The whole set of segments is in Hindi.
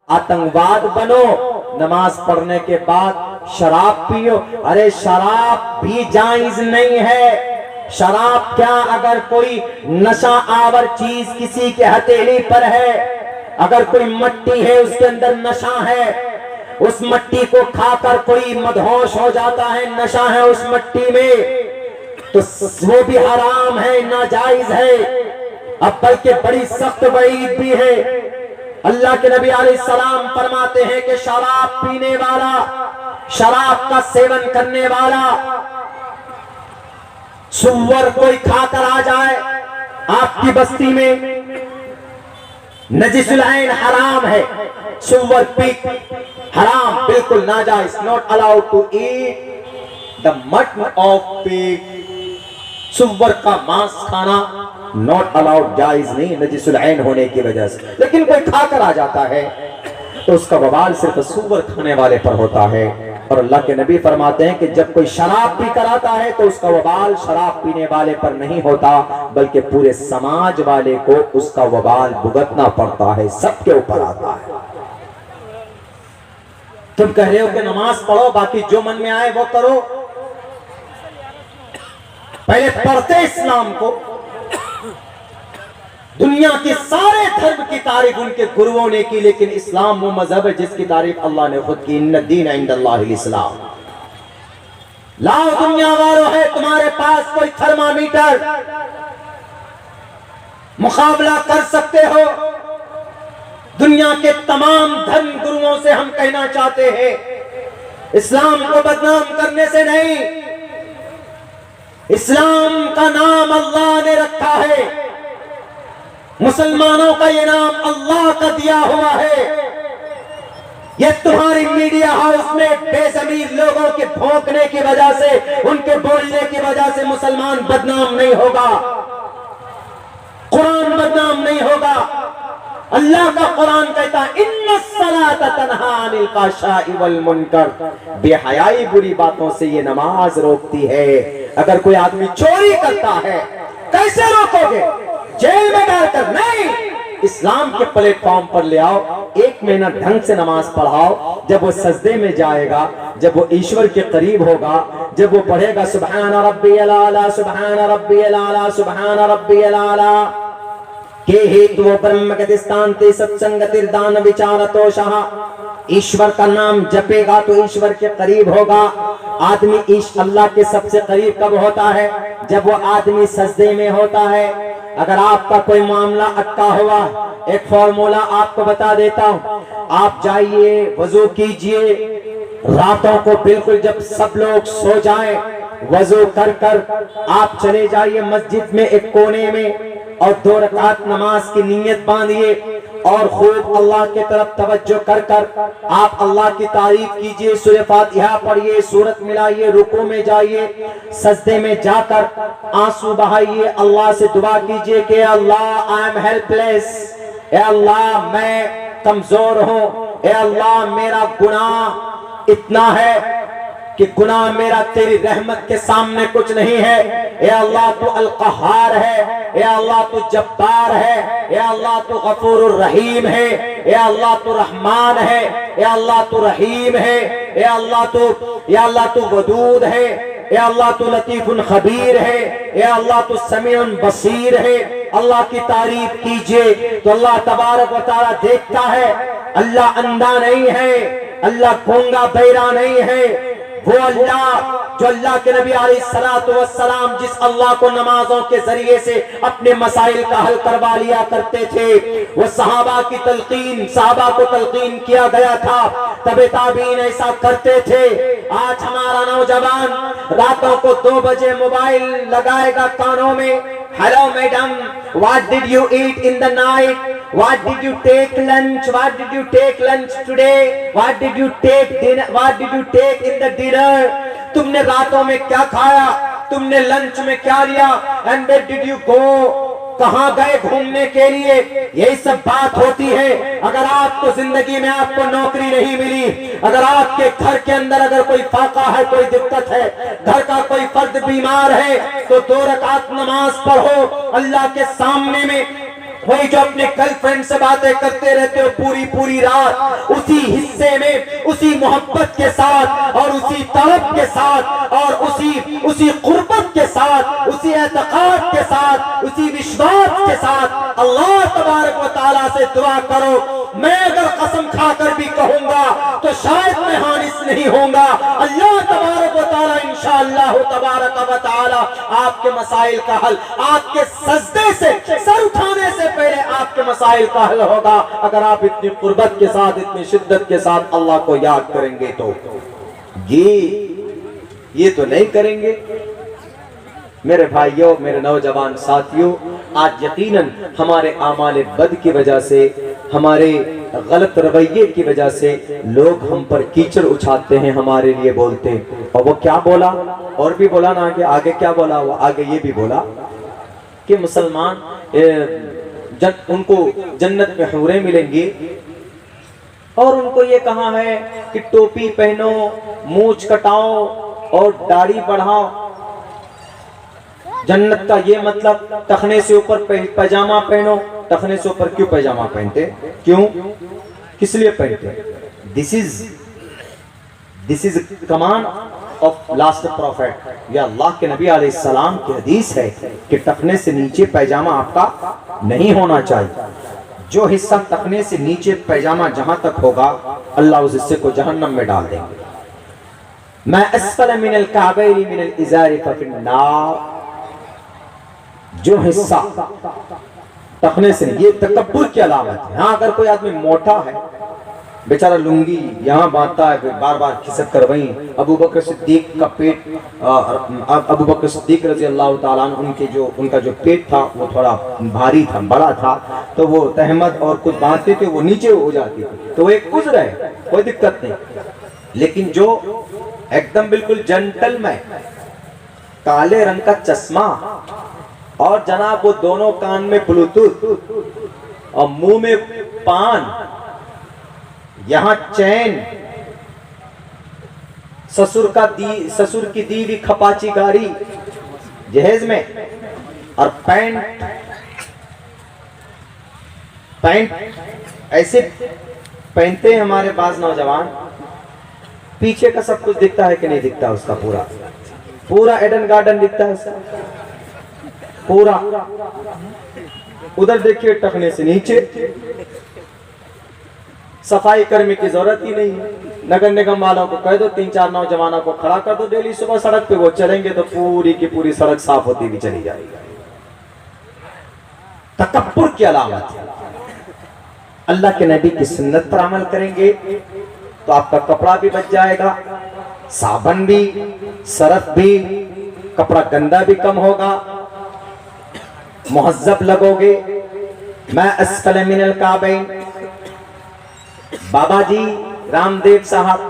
आतंकवाद बनो, नमाज पढ़ने के बाद शराब पियो। अरे शराब भी जायज नहीं है। शराब क्या, अगर कोई नशा आवर चीज किसी के हथेली पर है, अगर कोई मट्टी है उसके अंदर नशा है, उस मट्टी को खाकर कोई मदहोश हो जाता है, नशा है उस मट्टी में, तो वो भी हराम है, नाजायज है। अब बल्कि बड़ी सख्त वईद भी है। अल्लाह के नबी अलैहिस्सलाम फरमाते हैं कि शराब पीने वाला, शराब का सेवन करने वाला, सुअर कोई खाकर आ जाए आपकी बस्ती में, नजिसुल ऐन हराम है, सुअर पीक हराम, बिल्कुल नाजायज, not allowed to eat the mutton of pig. सुअर का मांस खाना नॉट अलाउड, जायज नहीं, नजिसुल ऐन होने की वजह से। लेकिन कोई खाकर आ जाता है तो उसका वबाल सिर्फ सुअर खाने वाले पर होता है। और अल्लाह के नबी फरमाते हैं कि जब कोई शराब पी कर आता है तो उसका वबाल शराब पीने वाले पर नहीं होता, बल्कि पूरे समाज वाले को उसका वबाल भुगतना पड़ता है, सबके ऊपर आता है। तुम कह रहे हो कि नमाज पढ़ो, बाकी जो मन में आए वो करो। पहले पढ़ते इस्लाम को, दुनिया के सारे धर्म की तारीफ उनके गुरुओं ने की, लेकिन इस्लाम वो मजहब है जिसकी तारीफ अल्लाह ने खुद की, इन्न दीन इंदल्लाहिल इस्लाम। लाओ दुनिया वालों, है तुम्हारे पास कोई थर्मामीटर, मुकाबला कर सकते हो? दुनिया के तमाम धर्म गुरुओं से हम कहना चाहते हैं, इस्लाम को बदनाम करने से नहीं, इस्लाम का नाम अल्लाह ने रखा है, मुसलमानों का ये नाम अल्लाह का दिया हुआ है। ये तुम्हारी मीडिया हाउस में बेज़मीर लोगों के भौंकने की वजह से, उनके बोलने की वजह से मुसलमान बदनाम नहीं होगा, कुरान बदनाम नहीं होगा। अल्लाह का कुरान कहता है इन्नस्सलाता तन्हा अनिल फ़हशाइ वल मुनकर, बेहयाई बुरी बातों से ये नमाज रोकती है। अगर कोई आदमी चोरी करता है, कैसे रोकोगे? जेल में डालकर नहीं, इस्लाम के प्लेटफॉर्म पर ले आओ, 1 महीना ढंग से नमाज पढ़ाओ। जब वो सजदे में जाएगा, जब वो ईश्वर के करीब होगा, जब वो पढ़ेगा सुभान रब्बियल आला, सुभान रब्बियल आला, सुभान रब्बियल आला, के हेतु ब्रह्म गतिस्तान्ते सत्संगतिर्दान विचारतोषः, ईश्वर का नाम जपेगा तो ईश्वर के करीब होगा। आदमी अल्लाह के सबसे करीब कब होता है? जब वो आदमी सजदे में होता है। अगर आपका कोई मामला अटका हुआ, एक फॉर्मूला आपको बता देता हूं, आप जाइए वजू कीजिए, रातों को बिल्कुल जब सब लोग सो जाएं, वजू कर कर आप चले जाइए मस्जिद में एक कोने में और 2 रकात नमाज की नीयत बांधिए और खूब अल्लाह की तरफ तवज्जो कर कर आप अल्लाह की तारीफ कीजिए, सूरह फातिहा पढ़िए, सूरत मिलाइए, रुकू में जाइए, सजदे में जाकर आंसू बहाइए, अल्लाह से दुआ कीजिए कि अल्लाह आई एम हेल्पलेस, ए अल्लाह मैं कमजोर हूँ, ए अल्लाह मेरा गुनाह इतना है कि गुनाह मेरा तेरी रहमत के सामने कुछ नहीं है। ए अल्लाह तू अल क़हार है, ए अल्लाह तू जब्बार है, ए अल्लाह तू गफूरुर रहीम है, ए अल्लाह तू रहमान है, ए अल्लाह तू रहीम है, ए अल्लाह तू वदूद है, ए अल्लाह तू लतीफुन खबीर है, ए अल्लाह तू समीउन बसीर है। अल्लाह की तारीफ कीजिए तो अल्लाह तबारक व तआला देखता है। अल्लाह अंधा नहीं है, अल्लाह गूंगा बहरा नहीं है। वो अल्लाह जो अल्लाह के नबी अलैहिस्सलातु वस्सलाम जिस अल्लाह को नमाजों के जरिए से अपने मसाइल का हल करवा लिया करते थे, वो सहाबा की तलकीन, सहाबा को तलकीन किया गया था, तबे ताबीन ऐसा करते थे। आज हमारा नौजवान रातों को 2 बजे मोबाइल लगाएगा कानों में, hello madam, what did you eat in the night, what did you take lunch, what did you take lunch today, what did you take dinner, what did you take in the dinner, तुमने रातों में क्या खाया, तुमने लंच में क्या लिया, and where did you go, कहां गए घूमने के लिए, यही सब बात होती है। अगर आपको जिंदगी में आपको नौकरी नहीं मिली, अगर आपके घर के अंदर अगर कोई फाका है, कोई दिक्कत है, घर का कोई फर्द बीमार है, तो 2 रकात नमाज पढ़ो, अल्लाह के सामने में वही जो अपने गर्लफ्रेंड से बातें करते रहते हो पूरी पूरी रात, उसी हिस्से में, उसी मोहब्बत के साथ और उसी तलब के साथ और उसी कुर्बत के साथ, उसी एतकाद के साथ, उसी विश्वास के साथ अल्लाह तबारक व तआला से दुआ करो। मैं अगर कसम खाकर भी कहूंगा तो शायद मैं हानिस नहीं होऊंगा। अल्लाह तबारक व तआला इंशाअल्लाह तबारक व तआला आपके मसाइल का हल, आपके सजदे से सर उठाने से पहले आपके मसाइल का हल होगा, अगर आप इतनी कुर्बत के साथ, इतनी शिद्दत के साथ अल्लाह को याद करेंगे। तो ये तो नहीं करेंगे मेरे भाइयों, मेरे नौजवान साथियों। आज यकीनन हमारे आमाल बद की वजह से, हमारे गलत रवैये की वजह से लोग हम पर कीचड़ उछालते हैं, हमारे लिए बोलते हैं। और वो क्या बोला, और भी बोला ना, आगे क्या बोला, वो आगे ये भी बोला कि मुसलमान उनको जन्नत में हूरें मिलेंगी, और उनको ये कहा है कि टोपी पहनो, मूंछ कटाओ और दाढ़ी बढ़ाओ। जन्नत का ये मतलब टखने से ऊपर पैजामा पहनो। टखने से ऊपर क्यों पैजामा पहनते, क्यों, किस लिए पहनते? This is command of last profit, या अल्लाह के नबी अलैहिस्सलाम की हदीस है कि टखने से नीचे पैजामा आपका नहीं होना चाहिए। जो हिस्सा टखने से नीचे पैजामा जहां तक होगा, अल्लाह उस हिस्से को जहन्नम में डाल देंगे। मैं अस्फल मिनल काबैनि मिनल इज़ारि फफिन्नार, जो हिस्सा टखने से, ये तकब्बुर की अलामत है। हाँ, अगर कोई आदमी मोटा है, बेचारा लुंगी यहाँ बांधता है, बार बार खिसक कर, वहीं अबू बकर सिद्दीक का पेट, अबू बकर सिद्दीक रज़ी अल्लाह ताला अन्हु उनका जो पेट था वो थोड़ा भारी था, बड़ा था, तो वो तहमद और कुछ बांधते थे, वो नीचे हो जाती थी, तो वो एक उज़्र है, कोई दिक्कत नहीं। लेकिन जो एकदम बिल्कुल जेंटलमैन, काले रंग का चश्मा और जनाब वो दोनों कान में ब्लूटूथ और मुंह में पान, यहां चैन, ससुर की दी हुई खपाची गाड़ी जहेज में, और पैंट ऐसे पहनते हैं हमारे पास नौजवान। पीछे का सब कुछ दिखता है कि नहीं दिखता, उसका पूरा एडन गार्डन दिखता है उसका पूरा। उधर देखिए टखने से नीचे, सफाई कर्मी की जरूरत ही नहीं है। नगर निगम वालों को कह दो 3-4 नौजवानों को खड़ा कर दो, डेली सुबह सड़क पे वो चलेंगे तो पूरी की पूरी सड़क साफ होती भी चली जाएगी। तकब्बुर की अलामत है। अल्लाह के नबी की सुन्नत पर अमल करेंगे तो आपका कपड़ा भी बच जाएगा, साबन भी, सरफ भी, कपड़ा गंदा भी कम होगा, मुहज्जब लगोगे। मैं अस्फल मिनल काबैन, बाबा जी रामदेव साहब,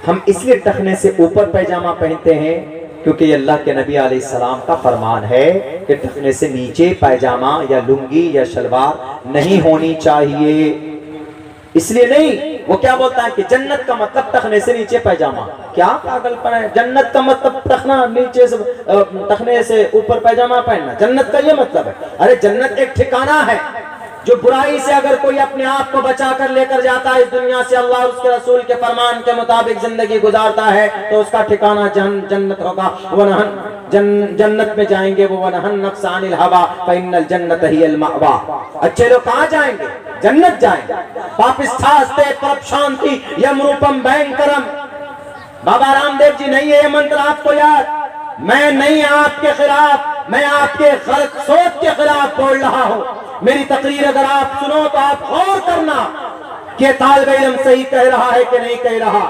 हम इसलिए टखने से ऊपर पैजामा पहनते हैं क्योंकि अल्लाह के नबी अलैहिस्सलाम का फरमान है कि टखने से नीचे पैजामा या लुंगी या शलवार नहीं होनी चाहिए। इसलिए नहीं, वो क्या बोलता है कि जन्नत का मतलब टखने से नीचे पैजामा। क्या पागलपन है, जन्नत का मतलब टखना नीचे से, टखने से ऊपर पैजामा पहनना, जन्नत का ये मतलब है? अरे जन्नत एक ठिकाना है, जो बुराई से अगर कोई अपने आप को बचा कर लेकर जाता है इस दुनिया से, अल्लाह उसके रसूल के फरमान के मुताबिक जिंदगी गुजारता है, तो उसका ठिकाना जन्नत होगा। जन्नत में जाएंगे वो, वनहन नफ्स अनिल हवा फइन्नल जन्नत हियल मअवा। अच्छे लोग कहाँ जाएंगे? जन्नत जाएंगे। पापिस्थास्ते परम शांति यमरूपम भयंकरम। बाबा रामदेव जी नहीं है ये मंत्र आपको याद? मैं नहीं आपके खिलाफ, मैं आपके गलत सोच के खिलाफ बोल रहा हूँ। मेरी तकरीर अगर आप सुनो तो आप गौर करना कि तालिब इल्म सही कह रहा है कि नहीं कह रहा।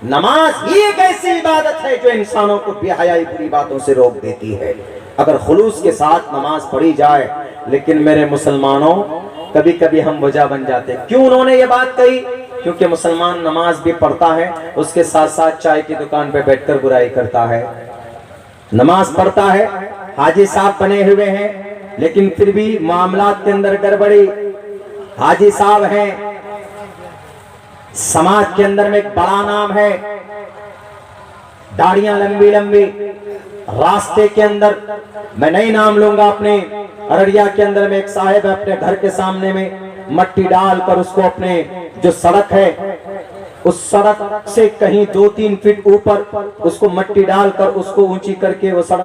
नमाज ही एक ऐसी इबादत है जो इंसानों को बेहयाई बुरी बातों से रोक देती है, अगर खुलूस के साथ नमाज पढ़ी जाए। लेकिन मेरे मुसलमानों, कभी कभी हम वजह बन जाते हैं। क्यों उन्होंने ये बात कही? क्योंकि मुसलमान नमाज भी पढ़ता है, उसके साथ साथ चाय की दुकान पे बैठकर बुराई करता है। नमाज पढ़ता है, हाजी साहब बने हुए हैं, लेकिन फिर भी मामलात के अंदर गड़बड़ी। हाजी साहब हैं, समाज के अंदर में एक बड़ा नाम है, दाढ़ियां लंबी लंबी, रास्ते के अंदर, मैं नहीं नाम लूंगा, अपने अररिया के अंदर में एक साहिब है, अपने घर के सामने में मट्टी डालकर उसको अपने जो सड़क है उस सड़क से कहीं 2-3 फीट ऊपर उसको मट्टी डालकर उसको ऊंची करके वो सड़क